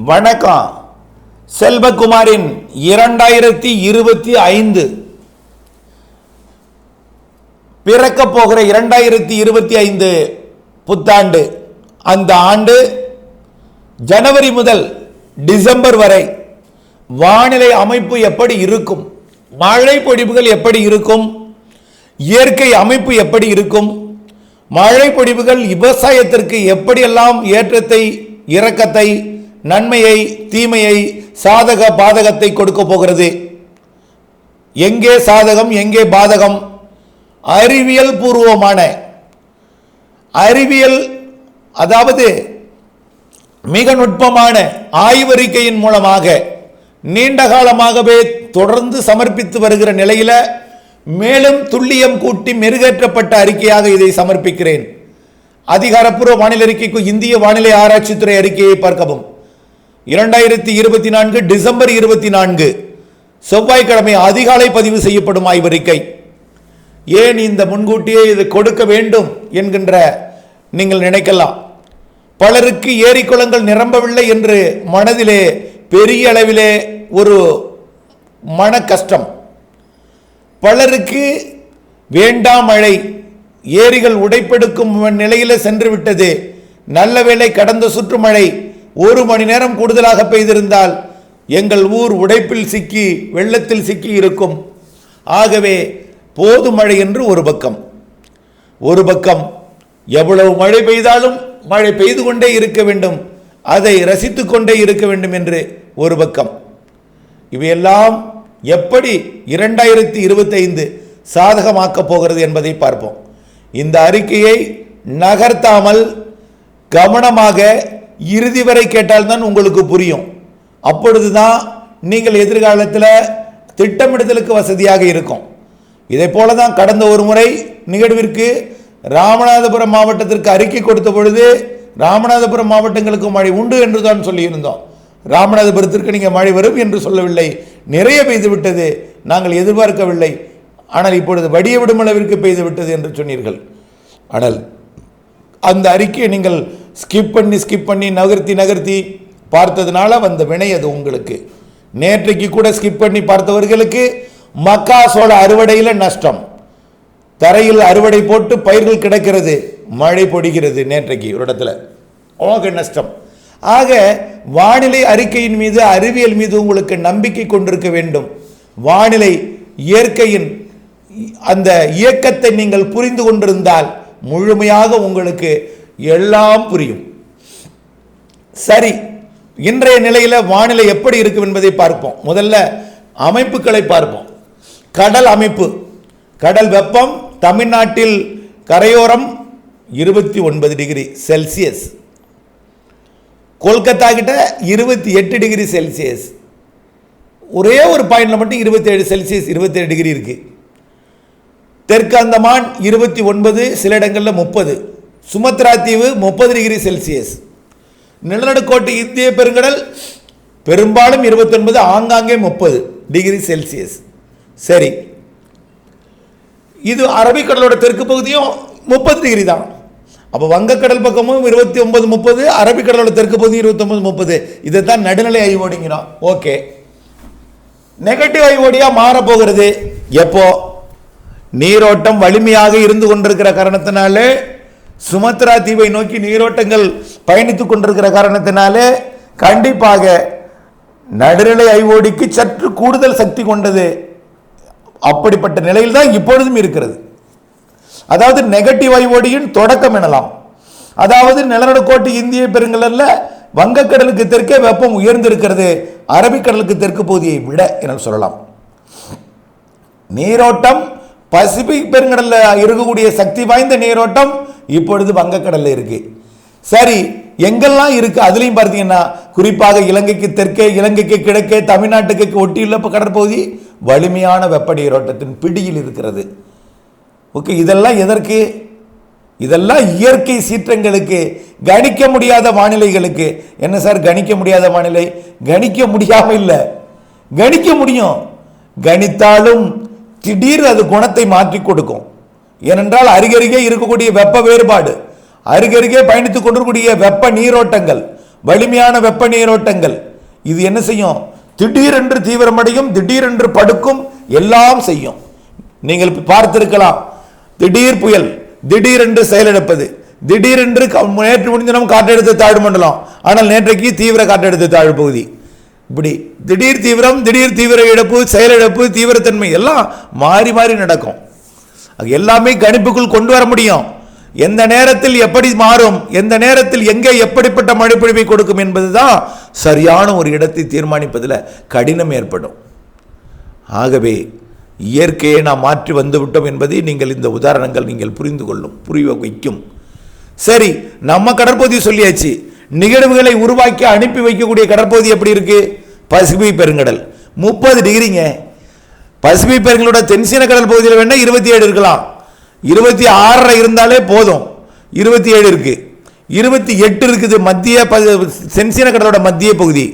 வணக்கம். செல்வகுமாரின் 2025 பிறக்க போகிற 2025 புத்தாண்டு, அந்த ஆண்டு ஜனவரி முதல் டிசம்பர் வரை வானிலை அமைப்பு எப்படி இருக்கும், மழை பொழிவுகள் எப்படி இருக்கும், இயற்கை அமைப்பு எப்படி இருக்கும், மழை பொழிவுகள் விவசாயத்திற்கு எப்படியெல்லாம் ஏற்றத்தை இரக்கத்தை நன்மையை தீமையை சாதக பாதகத்தை கொடுக்க போகிறது, எங்கே சாதகம் எங்கே பாதகம், அறிவியல் பூர்வமான அறிவியல் அதாவது மிக நுட்பமான ஆய்வறிக்கையின் மூலமாக நீண்ட காலமாகவே தொடர்ந்து சமர்ப்பித்து வருகிற நிலையில் மேலும் துல்லியம் கூட்டி மெருகேற்றப்பட்ட அறிக்கையாக இதை சமர்ப்பிக்கிறேன். அதிகாரப்பூர்வ வானிலை அறிக்கைக்கு இந்திய வானிலை ஆராய்ச்சித்துறை அறிக்கையை பார்க்கவும். 2024 டிசம்பர் 24 செவ்வாய்க்கிழமை அதிகாலை பதிவு செய்யப்படும் ஆய்வறிக்கை. ஏன் இந்த முன்கூட்டியே இது கொடுக்க வேண்டும் என்கின்ற நீங்கள் நினைக்கலாம். பலருக்கு ஏரி குளங்கள் நிரம்பவில்லை என்று மனதிலே பெரிய அளவிலே ஒரு மன கஷ்டம். பலருக்கு வேண்டாம் மழை, ஏரிகள் உடைப்பெடுக்கும் நிலையில் சென்று விட்டது, நல்ல வேளை கடந்த சுற்று மழை 1 மணி நேரம் கூடுதலாக பெய்திருந்தால் எங்கள் ஊர் உடைப்பில் சிக்கி வெள்ளத்தில் சிக்கி இருக்கும். ஆகவே போது மழை என்று ஒரு பக்கம் எவ்வளவு மழை பெய்தாலும் மழை பெய்து கொண்டே இருக்க வேண்டும், அதை ரசித்து கொண்டே இருக்க வேண்டும் என்று ஒரு பக்கம். இவையெல்லாம் எப்படி 2025 சாதகமாக்கப் போகிறது என்பதை பார்ப்போம். இந்த அறிக்கையை நகர்த்தாமல் கவனமாக இறுதி வரை கேட்டால்தான் உங்களுக்கு புரியும். அப்பொழுதுதான் நீங்கள் எதிர்காலத்தில் திட்டமிடுதலுக்கு வசதியாக இருக்கும். இதை போல தான் கடந்த ஒரு முறை நிகழ்விற்கு ராமநாதபுரம் மாவட்டத்திற்கு அறிக்கை கொடுத்த பொழுது ராமநாதபுரம் மாவட்டங்களுக்கு மழை உண்டு என்று தான் சொல்லியிருந்தோம். ராமநாதபுரத்திற்கு நீங்கள் மழை வரும் என்று சொல்லவில்லை, நிறைய பெய்து விட்டது, நாங்கள் எதிர்பார்க்கவில்லை, ஆனால் இப்பொழுது வடிய விடும் அளவிற்கு பெய்து விட்டது என்று சொன்னீர்கள். ஆனால் அந்த அறிக்கையை நீங்கள் ஸ்கிப் பண்ணி நகர்த்தி பார்த்ததுனால வந்த வினை அது உங்களுக்கு. நேற்றைக்கு கூட ஸ்கிப் பண்ணி பார்த்தவர்களுக்கு மக்காசோள அறுவடையில் நஷ்டம், தரையில் அறுவடை போட்டு பயிர்கள் கிடக்கிறது, மழை பொடிகிறது நேற்றைக்கு ஒரு இடத்துல, நஷ்டம். ஆக வானிலை அறிக்கையின் மீது அறிவியல் மீது உங்களுக்கு நம்பிக்கை கொண்டிருக்க வேண்டும். வானிலை இயற்கையின் அந்த இயக்கத்தை நீங்கள் புரிந்து கொண்டிருந்தால் முழுமையாக உங்களுக்கு எல்லாம் புரியும். சரி, இன்றைய நிலையில் வானிலை எப்படி இருக்கும் என்பதை பார்ப்போம். முதல்ல அமைப்புகளை பார்ப்போம். கடல் அமைப்பு, கடல் வெப்பம் தமிழ்நாட்டில் கரையோரம் 29 டிகிரி செல்சியஸ், கொல்கத்தா கிட்ட 28 டிகிரி செல்சியஸ், ஒரே ஒரு பாயிண்ட்ல மட்டும் 27 செல்சியஸ் 27 டிகிரி இருக்கு. தெற்கு அந்தமான் 29, சில இடங்களில் 30, சுமத்ரா தீவு 30 டிகிரி செல்சியஸ், நிலநடுக்கோட்டு இந்திய பெருங்கடல் பெரும்பாலும் 29, ஆங்காங்கே 30 டிகிரி செல்சியஸ். சரி, இது அரபிக்கடலோட தெற்கு பகுதியும் 30 டிகிரி தான். அப்போ வங்கக்கடல் பக்கமும் 29, 30, அரபிக்கடலோட தெற்கு பகுதி 29, 30. இதை தான் நடுநிலை ஐஓடிங்கிறோம். ஓகே, நெகட்டிவ் ஐஓடியா மாறப்போகிறது எப்போ? நீரோட்டம் வலிமையாக இருந்து கொண்டிருக்கிற காரணத்தினாலே, சுமத்ரா தீவை நோக்கி நீரோட்டங்கள் பயணித்துக் கொண்டிருக்கிற காரணத்தினாலே கண்டிப்பாக நடுநிலை ஐஓடிக்கு சற்று கூடுதல் சக்தி கொண்டது. அப்படிப்பட்ட நிலையில் தான் இப்பொழுதும் இருக்கிறது. அதாவது நெகட்டிவ் ஐஓடியின் தொடக்கம் எனலாம். அதாவது நிலநடுக்கோட்டு இந்திய பெருங்கடல்ல வங்கக்கடலுக்கு தெற்கே வெப்பம் உயர்ந்திருக்கிறது, அரபிக்கடலுக்கு தெற்கு பகுதியை விட என சொல்லலாம். நீரோட்டம் பசிபிக் பெருங்கடல்ல இருக்கக்கூடிய சக்தி வாய்ந்த நீரோட்டம் இப்பொழுது வங்கக்கடல்ல இருக்கு. சரி, எங்கெல்லாம் இருக்கு அதுலயும் பார்த்தீங்கன்னா குறிப்பாக இலங்கைக்கு தெற்கே, இலங்கைக்கு கிழக்கே, தமிழ்நாட்டுக்கு ஒட்டியுள்ள கடற்பகுதி வலிமையான வெப்ப நீரோட்டத்தின் பிடியில் இருக்கிறது. ஓகே, இதெல்லாம் எதற்கு? இதெல்லாம் இயற்கை சீற்றங்களுக்கு, கணிக்க முடியாத வானிலைகளுக்கு. என்ன சார் கணிக்க முடியாத வானிலை? கணிக்க முடியாம இல்லை, கணிக்க முடியும். கணித்தாலும் திடீர் அது குணத்தை மாற்றி கொடுக்கும். ஏனென்றால் அருகருகே இருக்கக்கூடிய வெப்ப வேறுபாடு, அருகருகே பயணித்துக் கொண்டிருக்கூடிய வெப்ப நீரோட்டங்கள், வலிமையான வெப்ப நீரோட்டங்கள். இது என்ன செய்யும்? திடீரென்று தீவிரமடையும், திடீரென்று படுக்கும், எல்லாம் செய்யும். நீங்கள் பார்த்திருக்கலாம், திடீர் புயல், திடீரென்று செயலிழப்பது, திடீரென்று நேற்று முடிஞ்ச காற்றழுத்த தாழ்வு மண்டலம், ஆனால் நேற்றைக்கு தீவிர காற்றழுத்த தாழ்வு பகுதி. இப்படி திடீர் தீவிரம், திடீர் தீவிர இழப்பு, செயலிழப்பு, தீவிரத்தன்மை எல்லாம் மாறி மாறி நடக்கும். எல்லாமே கணிப்புக்குள் கொண்டு வர முடியும். எந்த நேரத்தில் எப்படி மாறும், எந்த நேரத்தில் எங்கே எப்படிப்பட்ட மழை பொழிவை கொடுக்கும் என்பதுதான் சரியான ஒரு இடத்தை தீர்மானிப்பதில் கடினம் ஏற்படும். ஆகவே இயற்கையை நாம் மாற்றி வந்துவிட்டோம் என்பதை நீங்கள் இந்த உதாரணங்கள் நீங்கள் புரிய வைக்கும். சரி, நம்ம கடற்பகுதி சொல்லியாச்சு. நிகழ்வுகளை உருவாக்கி அனுப்பி வைக்கக்கூடிய கடற்பகுதி எப்படி இருக்கு? பசிபிக் பெருங்கடல் 30 டிகிரிங்க. பசிபிக் பெருங்கடலோட தென்சீன கடல் பகுதியில் வேணா 27 இருக்கலாம், 26 இருந்தாலே போதும். 27 இருக்கு, 28 இருக்குது மத்திய தென்சீன கடலோட மத்திய பகுதி,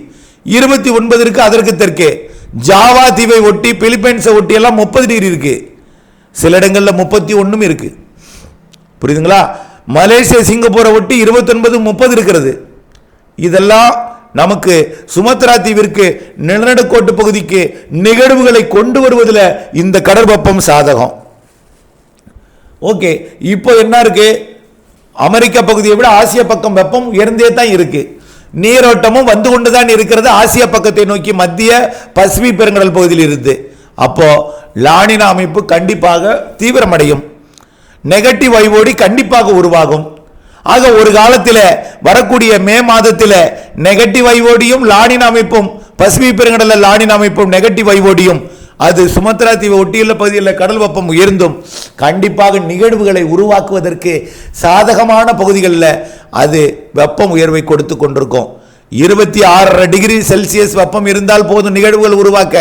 29 இருக்கு அதற்கு தெற்கே. ஜாவா தீவை ஒட்டி, பிலிப்பைன்ஸை ஒட்டி எல்லாம் 30 டிகிரி இருக்கு. சில இடங்களில் 31 இருக்கு. புரியுதுங்களா? மலேசியா சிங்கப்பூரை ஒட்டி 29, 30 இருக்கிறது. இதெல்லாம் நமக்கு சுமத்ரா தீவிற்கு நிலநடுக்கோட்டு பகுதிக்கு நிகழ்வுகளை கொண்டு வருவதில் இந்த கடற்பப்பம் சாதகம். ஓகே, இப்போ என்ன இருக்கு? அமெரிக்க பகுதியை விட ஆசிய பக்கம் வெப்பம் உயர்ந்தே தான் இருக்கு. நீரோட்டமும் வந்து கொண்டுதான் இருக்கிறது ஆசிய பக்கத்தை நோக்கி, மத்திய பசிபிக் பெருங்கடல் பகுதியில் இருந்து. அப்போ லானினா அமைப்பு கண்டிப்பாக தீவிரமடையும், நெகட்டிவ் வைவோடி கண்டிப்பாக உருவாகும். ஆக ஒரு காலத்தில் வரக்கூடிய மே மாதத்தில் நெகட்டிவ் வைவோடியும் லானினா அமைப்பும், பசிபிக் பெருங்கடலில் லானினா அமைப்பும் நெகட்டிவ் வைவோடியும், அது சுமத்ரா தீவை ஒட்டியுள்ள பகுதியில் கடல் வெப்பம் உயர்ந்தும் கண்டிப்பாக நிகழ்வுகளை உருவாக்குவதற்கு சாதகமான பகுதிகளில் அது வெப்பம் உயர்வை கொடுத்து கொண்டிருக்கும். 26 டிகிரி செல்சியஸ் வெப்பம் இருந்தால் போதும் நிகழ்வுகள் உருவாக்க.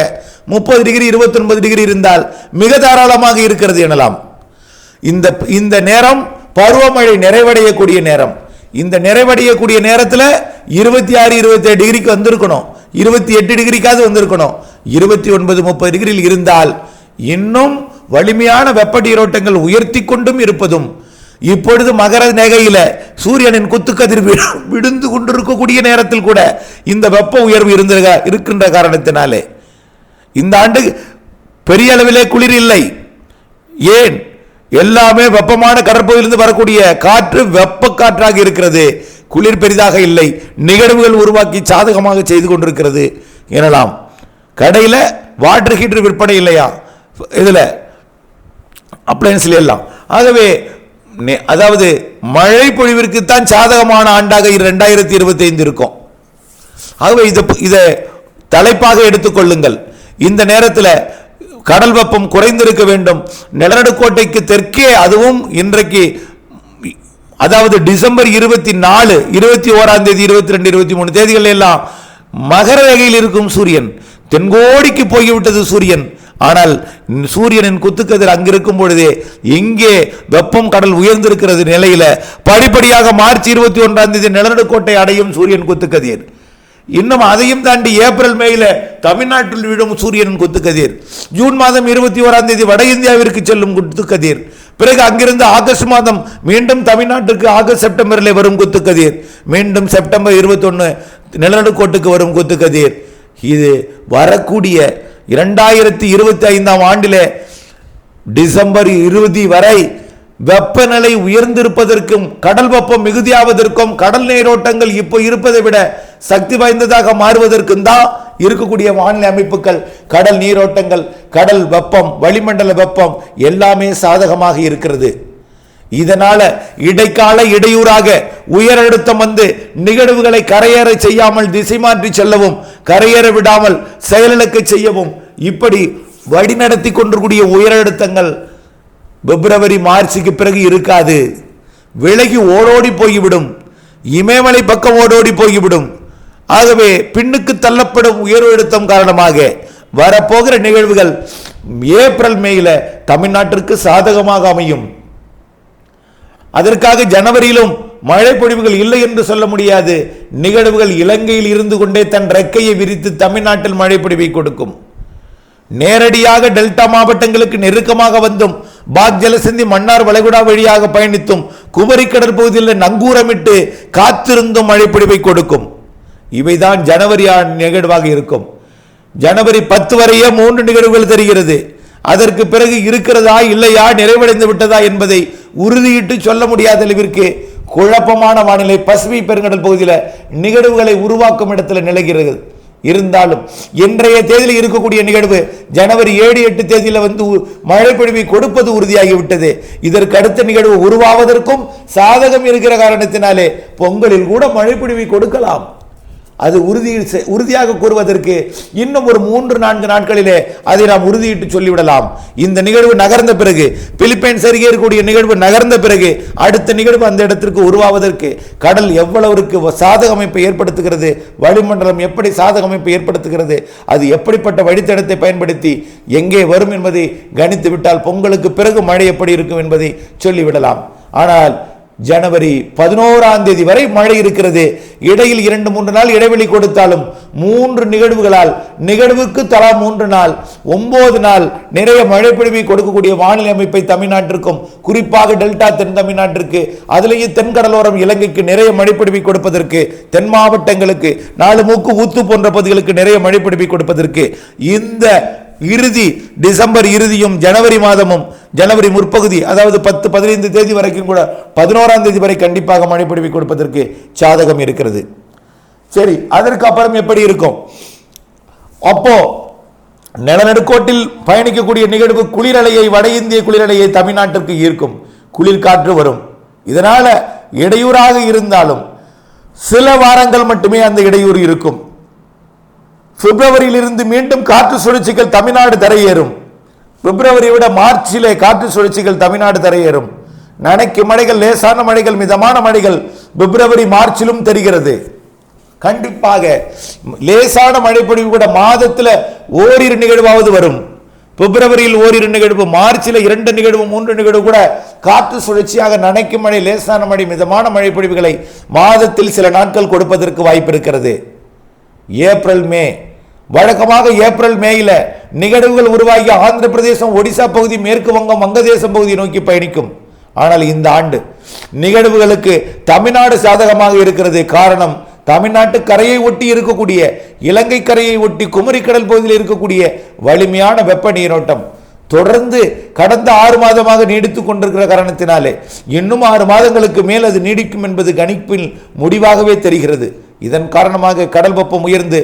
30 டிகிரி 29 டிகிரி இருந்தால் மிக தாராளமாக இருக்கிறது எனலாம். இந்த நேரம் பருவமழை நிறைவடையக்கூடிய நேரம். இந்த நிறைவடையக்கூடிய நேரத்தில் 26, 27 டிகிரிக்கு வந்திருக்கணும், 28 டிகிரிக்காவது வந்திருக்கணும். 29, 30 டிகிரியில் இருந்தால் இன்னும் வலிமையான வெப்ப நீரோட்டங்கள் உயர்த்தி கொண்டும் இருப்பதும், இப்பொழுது மகர நேகையில சூரியனின் குத்துக்கதிர் விழுந்து கொண்டிருக்கக்கூடிய நேரத்தில் கூட இந்த வெப்ப உயர்வு இருக்கின்ற காரணத்தினாலே இந்த ஆண்டு பெரிய அளவிலே குளிர் இல்லை. ஏன்? எல்லாமே வெப்பமான கடற்பகுதியிலிருந்து வரக்கூடிய காற்று வெப்ப காற்றாக இருக்கிறது. குளிர் பெரிதாக இல்லை, நிகழ்வுகள் உருவாக்கி சாதகமாக செய்து கொண்டிருக்கிறது எனலாம். கடையில் வாட்டர் ஹீட்டர் விற்பனை இல்லையா இதில் அப்ளையன்ஸ்ல எல்லாம். ஆகவே அதாவது மழை பொழிவிற்கு தான் சாதகமான ஆண்டாக 2025 இருக்கும். ஆகவே இதை தலைப்பாக எடுத்துக்கொள்ளுங்கள். இந்த நேரத்தில் கடல் வெப்பம் குறைந்திருக்க வேண்டும். நிலநடுக்கோட்டைக்கு தெற்கே, அதுவும் இன்றைக்கு அதாவது டிசம்பர் 24, 21ஆம் தேதி, 22, 23 தேதிகள் எல்லாம் மகர ரேகையில் இருக்கும் சூரியன் தென்கோடிக்கு போய்விட்டது சூரியன். ஆனால் சூரியனின் குத்துக்கதிர் அங்கிருக்கும் பொழுதே இங்கே வெப்பம் கடல் உயர்ந்திருக்கிறது நிலையில படிப்படியாக மார்ச் 21ஆம் தேதி நிலநடுக்கோட்டை அடையும் சூரியன் குத்துக்கதிர். இன்னும் அதையும் தாண்டி ஏப்ரல் மேல தமிழ்நாட்டில் விடும் சூரியனின் குத்துக்கதிர். ஜூன் மாதம் 21ஆம் தேதி வட இந்தியாவிற்கு செல்லும் குத்துக்கதிர். பிறகு அங்கிருந்து ஆகஸ்ட் மாதம் மீண்டும் தமிழ்நாட்டுக்கு ஆகஸ்ட் செப்டம்பரில் வரும் குத்துக்கதிர். மீண்டும் செப்டம்பர் 21 நிலநடுக்கோட்டுக்கு வரும் குத்துக்கதிர். இது வரக்கூடிய 2025ஆம் ஆண்டிலே டிசம்பர் 20 வரை வெப்பநிலை உயர்ந்திருப்பதற்கும் கடல் வெப்பம் மிகுதியாவதற்கும் கடல் நீரோட்டங்கள் இப்போ இருப்பதை விட சக்தி வாய்ந்ததாக மாறுவதற்கும் தான் இருக்கக்கூடிய வானிலை அமைப்புகள், கடல் நீரோட்டங்கள், கடல் வெப்பம், வளிமண்டல வெப்பம் எல்லாமே சாதகமாக இருக்கிறது. இதனால இடைக்கால இடையூறாக உயர் அழுத்தம் வந்து நிகழ்வுகளை கரையேற செய்யாமல் திசை மாற்றி செல்லவும், கரையேற விடாமல் செயலிழக்க செய்யவும், இப்படி வழிநடத்தி கொண்டிருக்கூடிய உயர் அழுத்தங்கள் பிப்ரவரி மார்ச்சுக்கு பிறகு இருக்காது. விலகி ஓடோடி போய்விடும், இமயமலை பக்கம் ஓடோடி போய்விடும். ஆகவே பின்னுக்கு தள்ளப்படும் உயர் அழுத்தம் காரணமாக வரப்போகிற நிகழ்வுகள் ஏப்ரல் மேல தமிழ்நாட்டிற்கு சாதகமாக அமையும். அதற்காக ஜனவரியிலும் மழை பொழிவுகள் இல்லை என்று சொல்ல முடியாது. நிகழ்வுகள் இலங்கையில் இருந்து கொண்டே தன் ரெக்கையை விரித்து தமிழ்நாட்டில் மழை பொழிவை கொடுக்கும். நேரடியாக டெல்டா மாவட்டங்களுக்கு நெருக்கமாக வந்தும் பாக் ஜலசந்தி மன்னார் வளைகுடா வழியாக பயணித்தும் குமரி கடற்பகுதியில் நங்கூரமிட்டு காத்திருந்தும் மழை பொழிவை கொடுக்கும். இவைதான் ஜனவரி நிகழ்வாக இருக்கும். ஜனவரி 10 வரையே 3 நிகழ்வுகள் தெரிகிறது. அதற்கு பிறகு இருக்கிறதா இல்லையா, நிறைவடைந்து விட்டதா என்பதை உறுதியிட்டு சொல்ல முடியாத அளவிற்கு குழப்பமான வானிலை பசிபிக் பெருங்கடல் பகுதியில் நிகழ்வுகளை உருவாக்கும் இடத்துல நிலைகிறது. இருந்தாலும் இன்றைய தேதியில் இருக்கக்கூடிய நிகழ்வு ஜனவரி 7-8 தேதியில் மழை பொழிவை கொடுப்பது உறுதியாகிவிட்டது. இதற்கு அடுத்த நிகழ்வு உருவாவதற்கும் சாதகம் இருக்கிற காரணத்தினாலே பொங்கலில் கூட மழை பொழிவை கொடுக்கலாம். அது உறுதியாக கூறுவதற்கு இன்னும் ஒரு 3-4 நாட்களிலே அதை நாம் உறுதியிட்டு சொல்லிவிடலாம். இந்த நிகழ்வு நகர்ந்த பிறகு, பிலிப்பைன்ஸ் அருகே இருக்கக்கூடிய நிகழ்வு நகர்ந்த பிறகு அடுத்த நிகழ்வு அந்த இடத்திற்கு உருவாவதற்கு கடல் எவ்வளவுக்கு சாதக அமைப்பை ஏற்படுத்துகிறது, வளிமண்டலம் எப்படி சாதக அமைப்பை ஏற்படுத்துகிறது, அது எப்படிப்பட்ட வழித்தடத்தை பயன்படுத்தி எங்கே வரும் என்பதை கணித்து விட்டால் பொங்கலுக்கு பிறகு மழை எப்படி இருக்கும் என்பதை சொல்லிவிடலாம். ஆனால் ஜனவரி 11ஆம் தேதி வரை மழை இருக்கிறது. இடையில் 2-3 நாள் இடைவெளி கொடுத்தாலும் 3 நிகழ்வுகளால், நிகழ்வுக்கு தலா 3 நாள், 9 நாள் நிறைய மழை பொழிவை கொடுக்கக்கூடிய வானிலை அமைப்பை தமிழ்நாட்டிற்கும், குறிப்பாக டெல்டா தென் தமிழ்நாட்டிற்கு, அதிலேயே தென்கடலோரம் இலங்கைக்கு நிறைய மழை பொழிவை கொடுப்பதற்கு, தென் மாவட்டங்களுக்கு, 4 மூக்கு ஊத்து போன்ற பகுதிகளுக்கு நிறைய மழை பொழிவை கொடுப்பதற்கு இந்த இறுதி டிசம்பர் இறுதியும் ஜனவரி மாதமும், ஜனவரி முற்பகுதி, அதாவது 10-15 தேதி வரைக்கும் கூட 11ஆம் தேதி வரை கண்டிப்பாக மழை பொழிவை கொடுப்பதற்கு சாதகம் இருக்கிறது. சரி, அதற்கு அப்புறம் எப்படி இருக்கும்? அப்போ நிலநடுக்கோட்டில் பயணிக்கக்கூடிய நிகழ்வு குளிரலையை, வட இந்திய குளிரலையை தமிழ்நாட்டிற்கு ஈர்க்கும். குளிர் காற்று வரும். இதனால இடையூறாக இருந்தாலும் சில வாரங்கள் மட்டுமே அந்த இடையூறு இருக்கும். பிப்ரவரியிலிருந்து மீண்டும் காற்று சுழற்சிகள் தமிழ்நாடு தரையேறும். பிப்ரவரியை விட மார்ச்சிலே காற்று சுழற்சிகள் தமிழ்நாடு தரையேறும். நனைக்கும் மழைகள், லேசான மழைகள், மிதமான மழைகள் பிப்ரவரி மார்ச்சிலும் தெரிகிறது. கண்டிப்பாக லேசான மழை பொழிவு கூட மாதத்தில் ஓரிரு நிகழ்வாவது வரும். பிப்ரவரியில் ஓரிரு நிகழ்வு, மார்ச்சில் 2 நிகழ்வு 3 நிகழ்வு கூட காற்று சுழற்சியாக நனைக்கும் மழை, லேசான மழை, மிதமான மழை பொழிவுகளை மாதத்தில் சில நாட்கள் கொடுப்பதற்கு வாய்ப்பு இருக்கிறது. ஏப்ரல் மே, வழக்கமாக ஏப்ரல் மேயில நிகழ்வுகள் உருவாகி ஆந்திர பிரதேசம், ஒடிசா பகுதி, மேற்கு வங்கம், வங்கதேசம் பகுதியை நோக்கி பயணிக்கும். ஆனால் இந்த ஆண்டு நிகழ்வுகளுக்கு தமிழ்நாடு சாதகமாக இருக்கிறது. காரணம், தமிழ்நாட்டு கரையை ஒட்டி இருக்கக்கூடிய, இலங்கை கரையை ஒட்டி குமரிக்கடல் பகுதியில் இருக்கக்கூடிய வலிமையான வெப்ப நீரோட்டம் தொடர்ந்து கடந்த 6 மாதமாக நீடித்துக் கொண்டிருக்கிற காரணத்தினாலே இன்னும் 6 மாதங்களுக்கு மேல் அது நீடிக்கும் என்பது கணிப்பில் முடிவாகவே தெரிகிறது. இதன் காரணமாக கடல் வெப்பம் உயர்ந்து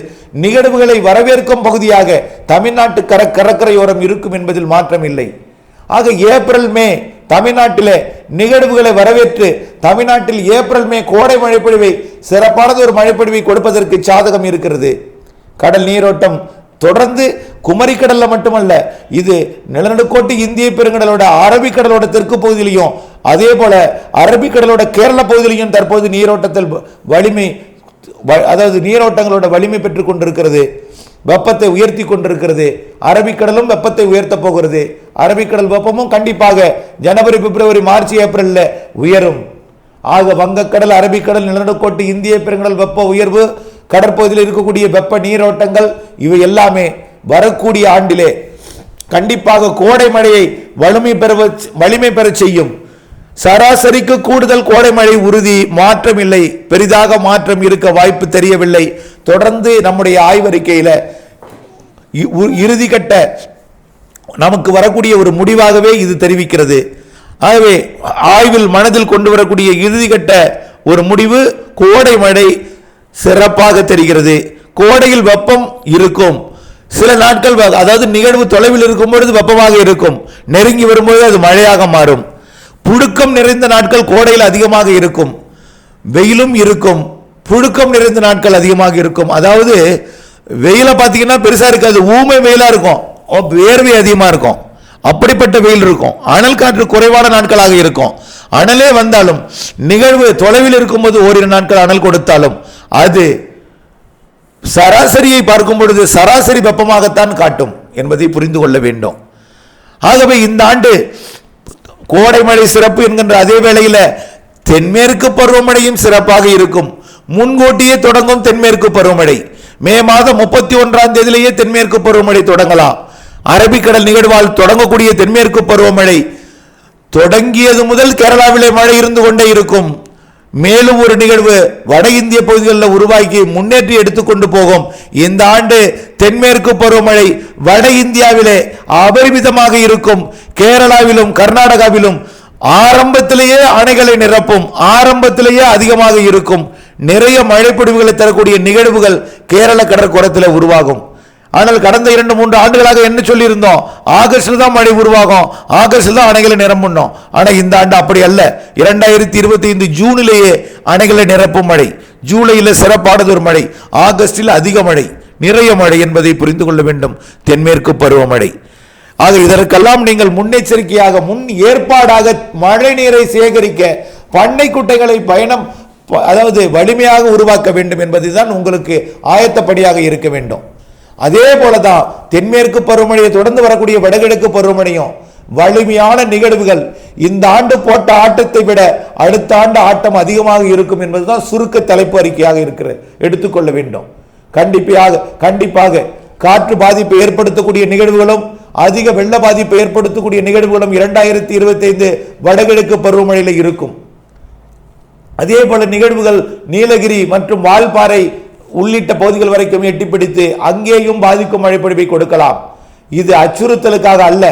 நிகழ்வுகளை வரவேற்கும் பகுதியாக தமிழ்நாட்டு கடற்கரையோரம் இருக்கும் என்பதில் மாற்றம் இல்லை. ஆக ஏப்ரல் மே தமிழ்நாட்டிலே நிகழ்வுகளை வரவேற்று தமிழ்நாட்டில் ஏப்ரல் மே கோடை மழைப்பொழிவை, சிறப்பானது ஒரு மழைப்பொழிவை கொடுப்பதற்கு சாதகம் இருக்கிறது. கடல் நீரோட்டம் தொடர்ந்து குமரிக்கடல்ல மட்டுமல்ல, இது நிலநடுக்கோட்டு இந்திய பெருங்கடலோட, அரபிக்கடலோட தெற்கு பகுதியிலையும், அதே போல அரபிக்கடலோட கேரள பகுதியிலையும் தற்போது நீரோட்டத்தில் வலிமை, அதாவது நீரோட்டங்களோட வலிமை பெற்றுக் கொண்டிருக்கிறது. வெப்பத்தை உயர்த்தி கொண்டிருக்கிறது. அரபிக்கடலும் வெப்பத்தை உயர்த்த போகிறது. அரபிக்கடல் வெப்பமும் கண்டிப்பாக ஜனவரி, பிப்ரவரி, மார்ச், ஏப்ரல்ல உயரும். ஆக வங்கக்கடல், அரபிக்கடல், நிலநடுக்கோட்டு இந்திய பெருங்கடல் வெப்ப உயர்வு, கடற்பகுதியில் இருக்கக்கூடிய வெப்ப நீரோட்டங்கள், இவை எல்லாமே வரக்கூடிய ஆண்டிலே கண்டிப்பாக கோடை மழையை வலிமை பெற செய்யும். சராசரிக்கு கூடுதல் கோடை மழை உறுதி, மாற்றம் இல்லை. பெரிதாக மாற்றம் இருக்க வாய்ப்பு தெரியவில்லை. தொடர்ந்து நம்முடைய ஆய்வறிக்கையில் இறுதிக்கட்ட நமக்கு வரக்கூடிய ஒரு முடிவாகவே இது தெரிவிக்கிறது. ஆகவே ஆய்வில் மனதில் கொண்டு வரக்கூடிய இறுதிக்கட்ட ஒரு முடிவு, கோடை மழை சிறப்பாக தெரிகிறது. கோடையில் வெப்பம் இருக்கும். சில நாட்கள், அதாவது நிகழ்வு தொலைவில் இருக்கும் பொழுது வெப்பமாக இருக்கும், நெருங்கி வரும்போது அது மழையாக மாறும். புழுக்கம் நிறைந்த நாட்கள் கோடையில் அதிகமாக இருக்கும், வெயிலும் இருக்கும். புழுக்கம் நிறைந்த நாட்கள் அதிகமாக இருக்கும். அதாவது வெயில பார்த்தீங்கன்னா பெருசா இருக்காது, ஊமை வெயிலா இருக்கும், வேர்வை அதிகமா இருக்கும், அப்படிப்பட்ட வெயில் இருக்கும். அனல் காற்று குறைவான நாட்களாக இருக்கும். அனலே வந்தாலும் நிகழ்வு தொலைவில் இருக்கும்போது ஓரிரு நாட்கள் அனல் கொடுத்தாலும் அது சராசரியை பார்க்கும் பொழுது சராசரி வெப்பமாகத்தான் காட்டும் என்பதை புரிந்து கொள்ள வேண்டும். ஆகவே இந்த ஆண்டு கோடை மழை சிறப்பு என்கின்ற அதே வேளையில் தென்மேற்கு பருவமழையும் சிறப்பாக இருக்கும். முன்கூட்டியே தொடங்கும் தென்மேற்கு பருவமழை. மே மாதம் 31ஆம் தேதியிலேயே தென்மேற்கு பருவமழை தொடங்கலாம். அரபிக்கடல் நிகழ்வால் தொடங்கக்கூடிய தென்மேற்கு பருவமழை தொடங்கியது முதல் கேரளாவிலே மழை இருந்து கொண்டே இருக்கும். மேலும் ஒரு நிகழ்வு வட இந்திய பகுதிகளில் உருவாக்கி முன்னேற்றி எடுத்துக்கொண்டு போகும். இந்த ஆண்டு தென்மேற்கு பருவமழை வட இந்தியாவிலே அபரிமிதமாக இருக்கும். கேரளாவிலும் கர்நாடகாவிலும் ஆரம்பத்திலேயே அணைகளை நிரப்பும், ஆரம்பத்திலேயே அதிகமாக இருக்கும். நிறைய மழைப்பொழிவுகளை தரக்கூடிய நிகழ்வுகள் கேரள கடற்கரையில் உருவாகும். ஆனால் கடந்த 2-3 ஆண்டுகளாக என்ன சொல்லியிருந்தோம், ஆகஸ்டில் தான் மழை உருவாகும், ஆகஸ்டில் தான் அணைகளை நிரம்பணும். ஆனால் இந்த ஆண்டு அப்படி அல்ல. 2025 ஜூனிலேயே அணைகளை நிரப்பும் மழை, ஜூலையில் சிறப்பானது ஒரு மழை, ஆகஸ்டில் அதிக மழை, நிறைய மழை என்பதை புரிந்து கொள்ள வேண்டும். தென்மேற்கு பருவமழை. ஆக இதற்கெல்லாம் நீங்கள் முன்னெச்சரிக்கையாக முன் ஏற்பாடாக மழை நீரை சேகரிக்க பண்ணை குட்டைகளை அதாவது வலிமையாக உருவாக்க வேண்டும் என்பதுதான் உங்களுக்கு ஆயத்தப்படியாக இருக்க வேண்டும். அதே போலதான் தென்மேற்கு பருவமழையை தொடர்ந்து வரக்கூடிய வடகிழக்கு பருவமழையும் வலிமையான நிகழ்வுகள். இந்த ஆண்டு போட்ட ஆட்டத்தை விட அடுத்த ஆண்டு ஆட்டம் அதிகமாக இருக்கும் என்பதுதான் சுருக்க தலைப்பு அறிக்கையாக இருக்கிறது, எடுத்துக்கொள்ள வேண்டும். கண்டிப்பாக காற்று பாதிப்பை ஏற்படுத்தக்கூடிய நிகழ்வுகளும் அதிக வெள்ள பாதிப்பை ஏற்படுத்தக்கூடிய நிகழ்வுகளும் 2025 வடகிழக்கு பருவமழையில் இருக்கும். அதே போல நிகழ்வுகள் நீலகிரி மற்றும் வால்பாறை உள்ளிட்ட பகுதிகள் வரைக்கும் எட்டிப்பிடித்து அங்கேயும் பாதிக்கும் மழைப்பொழிவை கொடுக்கலாம். இது அச்சுறுத்தலுக்காக அல்ல,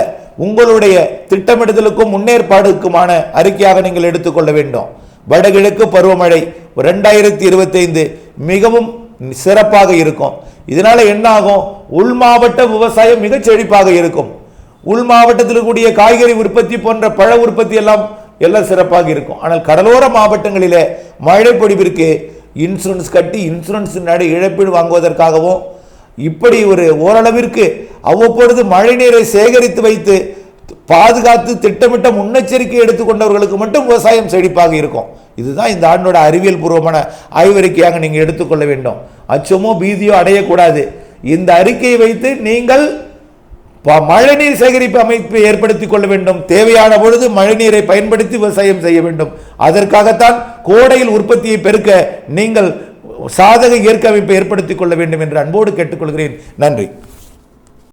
உங்களுடைய திட்டமிடுதலுக்கும் முன்னேற்பாடுக்குமான அறிக்கையாக நீங்கள் எடுத்துக்கொள்ள வேண்டும். வடகிழக்கு பருவமழை 2025 மிகவும் சிறப்பாக இருக்கும். இதனால என்ன ஆகும், உள் மாவட்ட விவசாயம் மிக செழிப்பாக இருக்கும். உள் மாவட்டத்தில் கூடிய காய்கறி உற்பத்தி போன்ற பழ உற்பத்தி எல்லாம் சிறப்பாக இருக்கும். ஆனால் கடலோர மாவட்டங்களிலே மழை பொழிவிற்கு இன்சூரன்ஸ் கட்டி இன்சூரன்ஸ் இழப்பீடு வாங்குவதற்காகவும் இப்படி ஒரு ஓரளவிற்கு அவ்வப்பொழுது மழை நீரை சேகரித்து வைத்து பாதுகாத்து திட்டமிட்ட முன்னெச்சரிக்கை எடுத்துக்கொண்டவர்களுக்கு மட்டும் விவசாயம் செழிப்பாக இருக்கும். இதுதான் இந்த ஆண்டோட அறிவியல் பூர்வமான ஆய்வறிக்கையாக நீங்கள் எடுத்துக்கொள்ள வேண்டும். அச்சமோ பீதியோ அடையக்கூடாது. இந்த அறிக்கையை வைத்து நீங்கள் மழைநீர் சேகரிப்பு அமைப்பை ஏற்படுத்திக் கொள்ள வேண்டும். தேவையான பொழுது மழைநீரை பயன்படுத்தி விவசாயம் செய்ய வேண்டும். அதற்காகத்தான் கோடையில் உற்பத்தியை பெருக்க நீங்கள் சாதக இயற்கை அமைப்பை ஏற்படுத்திக் கொள்ள வேண்டும் என்று அன்போடு கேட்டுக்கொள்கிறேன். நன்றி.